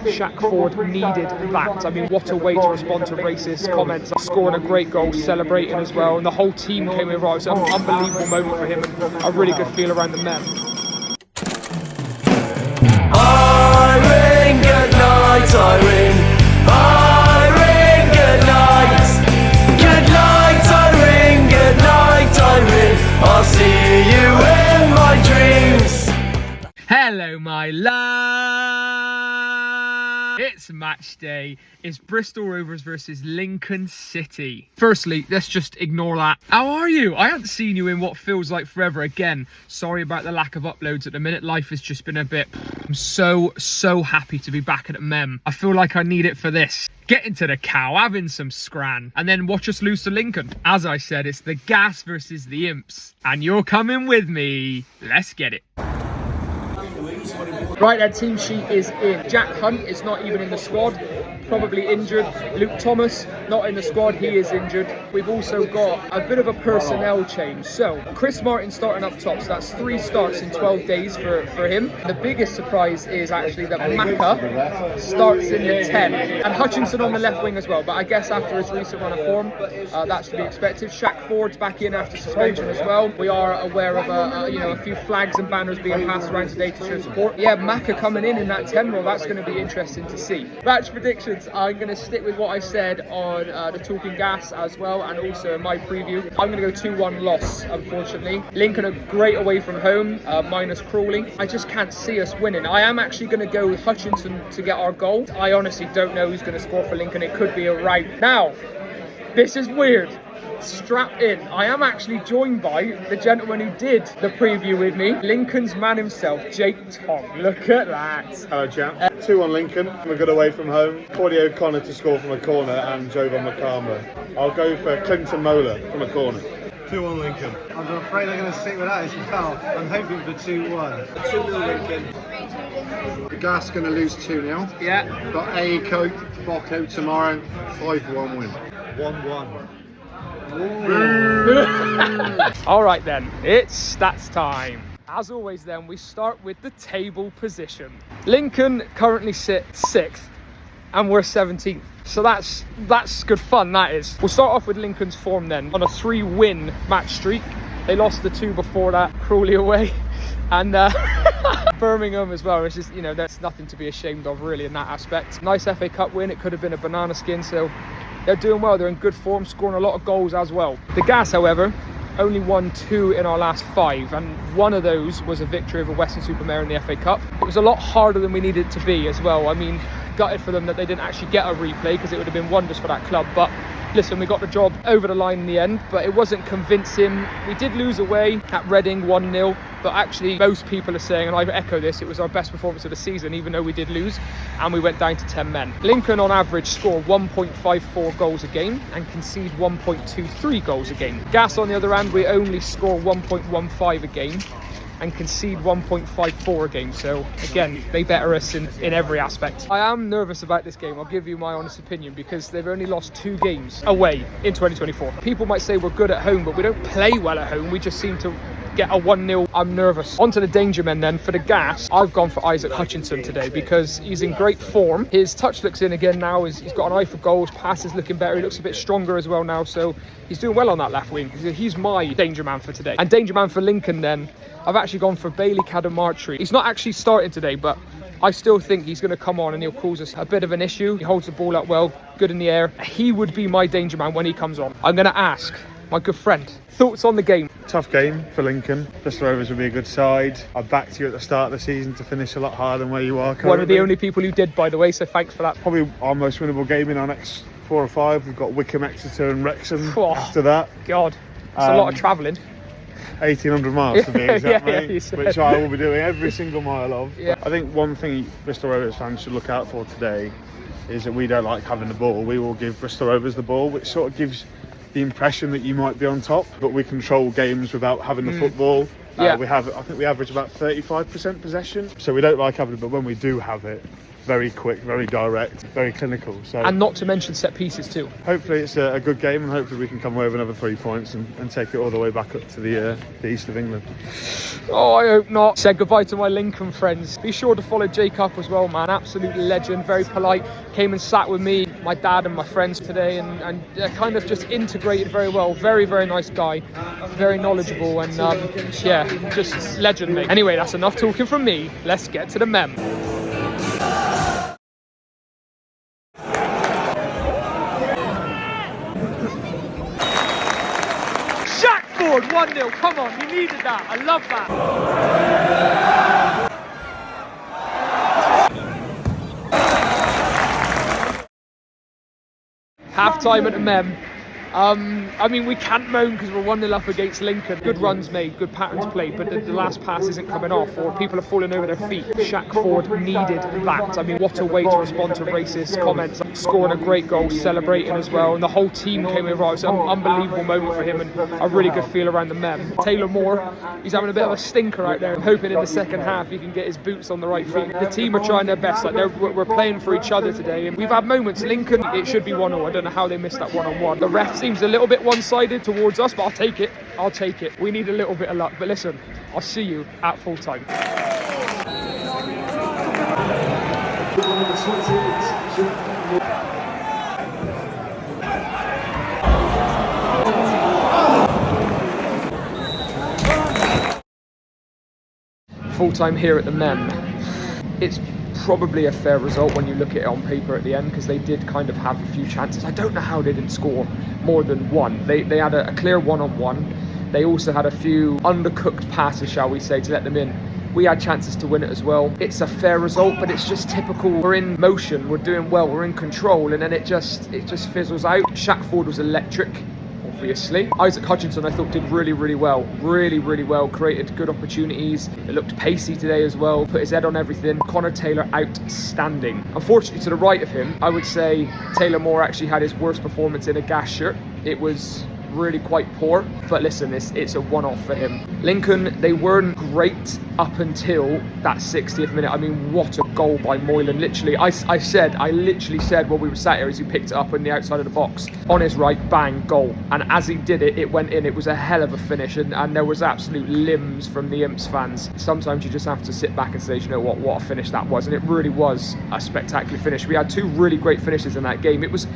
Shaq Ford needed that. I mean, what a way to respond to racist comments. Scoring a great goal, celebrating as well, and the whole team came over. It was an unbelievable moment for him and a really good feel around the men. Irene, good night, Irene. Irene, good night. Good night, Irene. Good night, Irene. I'll see you in my dreams. Hello, my love. It's match day. It's Bristol Rovers versus Lincoln City. Firstly, let's just ignore that. How are you? I haven't seen you in what feels like forever. Again, sorry about the lack of uploads at the minute. Life has just been a bit... I'm so happy to be back at Mem. I feel like I need it for this. Get into the cow, having some scran, and then watch us lose to Lincoln. As I said, it's the gas versus the imps. And you're coming with me. Let's get it. Right, our team sheet is in. Jack Hunt is not even in the squad, probably injured. Luke Thomas, not in the squad, he is injured. We've also got a bit of a personnel change. So, Chris Martin starting up top, so that's 3 starts in 12 days for him. The biggest surprise is actually that Macca starts in the 10. And Hutchinson on the left wing as well, but I guess after his recent run of form, that should be expected. Shaq Ford's back in after suspension as well. We are aware of a few flags and banners being passed around today to show support. Yeah, Macca coming in that 10 role, that's going to be interesting to see. Match predictions, I'm going to stick with what I said on the Talking Gas as well, and also in my preview. I'm going to go 2-1 loss, unfortunately. Lincoln are great away from home, minus Crawley. I just can't see us winning. I am actually going to go with Hutchinson to get our goal. I honestly don't know who's going to score for Lincoln. It could be a rout. Now, this is weird. Strap in. I am actually joined by the gentleman who did the preview with me, Lincoln's man himself, Jake Tonge. Look at that. Hello, chap. 2-1 Lincoln. We're good away from home. Cordy O'Connor to score from a corner and Jovan Makama. I'll go for Clinton Mola from a corner. 2-1 Lincoln. I'm afraid I'm going to stick with that as well. I'm hoping for 2-1. 2-0 Lincoln. The Gas going to lose 2-0. Yeah. Got Coat, Bocco tomorrow. 5-1 win. 1-1. All right then, it's stats time. As always then, we start with the table position. Lincoln currently sit 6th and we're 17th. So that's good fun, that is. We'll start off with Lincoln's form then. On a 3-win match streak. They lost the 2 before that, Crawley away and Birmingham as well. It's just, there's nothing to be ashamed of really in that aspect. Nice FA Cup win, it could have been a banana skin, so they're doing well, they're in good form, scoring a lot of goals as well. The Gas, however, only won 2 in our last 5, and one of those was a victory over Western-super-Mare in the FA Cup. It was a lot harder than we needed it to be as well. I mean, gutted for them that they didn't actually get a replay, because it would have been wonders for that club. But listen, we got the job over the line in the end, but it wasn't convincing. We did lose away at Reading 1-0, but actually most people are saying, and I echo this, it was our best performance of the season, even though we did lose, and we went down to 10 men. Lincoln on average score 1.54 goals a game and concede 1.23 goals a game. Gas on the other hand, we only score 1.15 a game and concede 1.54 a game. So again, they better us in every aspect. I am nervous about this game, I'll give you my honest opinion, because they've only lost 2 games away in 2024. People might say we're good at home, but we don't play well at home. We just seem to get a 1-0. I'm nervous. On to the danger men then. For the Gas, I've gone for Isaac Hutchinson today because he's in great form. His touch looks in again now. He's got an eye for goals. Pass is looking better. He looks a bit stronger as well now. So he's doing well on that left wing. He's my danger man for today. And danger man for Lincoln then, I've actually gone for Bailey Cadamartri. He's not actually starting today, but I still think he's going to come on and he'll cause us a bit of an issue. He holds the ball up well, good in the air. He would be my danger man when he comes on. I'm going to ask my good friend, thoughts on the game? Tough game for Lincoln. Bristol Rovers will be a good side. I backed you at the start of the season to finish a lot harder than where you are currently. One of the only people who did, by the way, so thanks for that. Probably our most winnable game in our next 4 or 5. We've got Wickham, Exeter and Wrexham after that. God, it's a lot of travelling. 1,800 miles to be exact, yeah, mate, which I will be doing every single mile of. Yeah. I think one thing Bristol Rovers fans should look out for today is that we don't like having the ball. We will give Bristol Rovers the ball, which sort of gives the impression that you might be on top, but we control games without having the football. I think we average about 35% possession, so we don't like having it, but when we do have it, very quick, very direct, very clinical. So, And not to mention set pieces too. hopefully it's a good game, and hopefully we can come away with another 3 points and take it all the way back up to the east of England. Oh, I hope not. Said goodbye to my Lincoln friends. Be sure to follow Jake up as well, man. Absolute legend, very polite. Came and sat with me, my dad and my friends today, and kind of just integrated very well. Very, very nice guy. Very knowledgeable, and yeah, just legend, mate. Anyway, that's enough talking from me. Let's get to the mem. Shaq Ford, 1-0. Come on, you needed that. I love that. Half time at the mem. I mean, we can't moan because we're 1-0 up against Lincoln. Good runs made, good patterns played, but the last pass isn't coming off, or people are falling over their feet. Shaq Ford needed that. I mean, what a way to respond to racist comments. Scoring a great goal, celebrating as well, and the whole team came over. It was an unbelievable moment for him, and a really good feel around the mem. Taylor Moore, he's having a bit of a stinker out there. I'm hoping in the second half he can get his boots on the right feet. The team are trying their best. Like we're playing for each other today, and we've had moments. Lincoln, it should be 1-0. I don't know how they missed that one-on-one. The ref seems a little bit one-sided towards us, but I'll take it. I'll take it. We need a little bit of luck. But listen, I'll see you at full time. Full time here at the mem. It's probably a fair result when you look at it on paper at the end, because they did kind of have a few chances. I don't know how they didn't score more than one. They had a clear one-on-one. They also had a few undercooked passes, shall we say, to let them in. We had chances to win it as well. It's a fair result, but it's just typical. We're in motion, we're doing well, we're in control, and then it just fizzles out. Shaq Ford was electric, obviously. Isaac Hutchinson, I thought, did really, really well. Really, really well. Created good opportunities. It looked pacey today as well. Put his head on everything. Connor Taylor, outstanding. Unfortunately, to the right of him, I would say Taylor Moore actually had his worst performance in a gas shirt. It was really quite poor, but listen, it's a one-off for him. Lincoln, they weren't great up until that 60th minute. I mean, what a goal by Moylan. Literally, I literally said while we were sat here as he picked it up on the outside of the box, on his right, bang, goal. And as he did it, it went in. It was a hell of a finish, and there was absolute limbs from the Imps fans. Sometimes you just have to sit back and say, you know what a finish that was, and it really was a spectacular finish. We had two really great finishes in that game. It was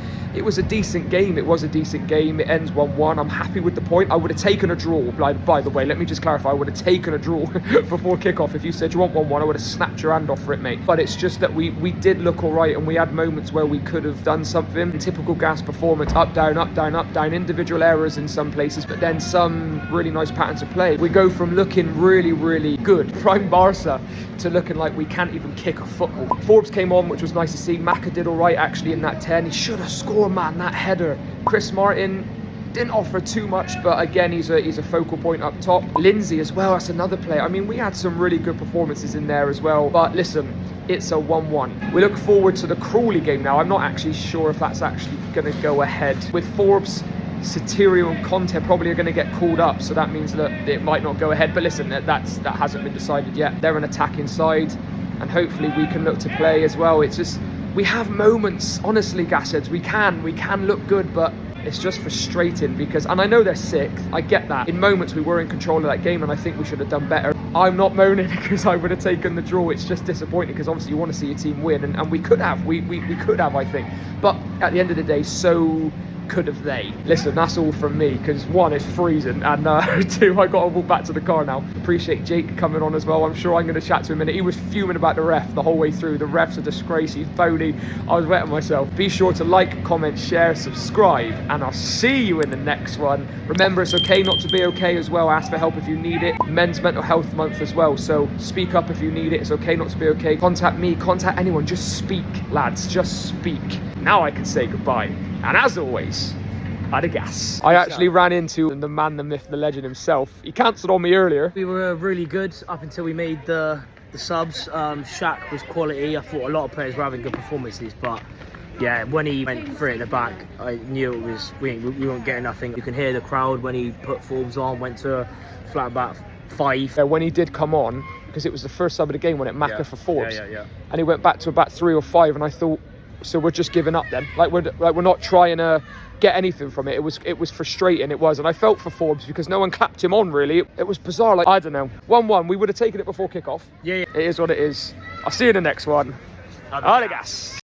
a decent game. It was a decent game. It ends 1-1. I'm happy with the point. I would have taken a draw. By the way, let me just clarify, I would have taken a draw before kickoff. If you said you want 1-1, I would have snapped your hand off for it, mate. But it's just that we did look all right, and we had moments where we could have done something. Typical Gas performance, up, down, up, down, up, down. Individual errors in some places, but then some really nice patterns of play. We go from looking really, really good, prime Barca, to looking like we can't even kick a football. Forbes came on, which was nice to see. Maka did all right actually in that 10. He should have scored, man, that header. Chris Martin didn't offer too much, but again, he's a focal point up top. Lindsay as well, that's another player. I mean, we had some really good performances in there as well, but listen, it's a 1-1. We look forward to the Crawley game now. I'm not actually sure if that's actually going to go ahead. With Forbes, Soterio and Conte probably are going to get called up, so that means that it might not go ahead. But listen, that hasn't been decided yet. They're an attacking side, and hopefully we can look to play as well. It's just, we have moments, honestly, Gasheads, we can look good, but it's just frustrating because, and I know they're sixth, I get that. In moments we were in control of that game, and I think we should have done better. I'm not moaning because I would have taken the draw. It's just disappointing because obviously you want to see your team win, and we could have, we could have, I think. But at the end of the day, so could have they. Listen, that's all from me, because one, it's freezing, and two, I got to walk back to the car now. Appreciate Jake coming on as well. I'm sure I'm going to chat to him in a minute. He was fuming about the ref the whole way through. The ref's a disgrace, he's phony. I was wetting myself. Be sure to like, comment, share, subscribe, and I'll see you in the next one. Remember, it's okay not to be okay as well. Ask for help if you need it. Men's Mental Health Month as well, so speak up if you need it. It's okay not to be okay. Contact me, contact anyone. Just speak, lads, just speak. Now I can say goodbye. And as always, had a gas. I actually ran into the man, the myth, the legend himself. He cancelled on me earlier. We were really good up until we made the subs. Shaq was quality. I thought a lot of players were having good performances, but yeah, when he went through it at the back, I knew it was we weren't getting nothing. You can hear the crowd when he put Forbes on, went to a flat back 5. When he did come on, because it was the first sub of the game when it Macca for Forbes. Yeah. And he went back to about 3 or 5, and I thought, so we're just giving up then? Like we're not trying to get anything from it. It was frustrating, it was. And I felt for Forbes because no one clapped him on, really. It was bizarre. Like, I don't know. 1-1, we would have taken it before kickoff. Yeah. It is what it is. I'll see you in the next one. Allegas.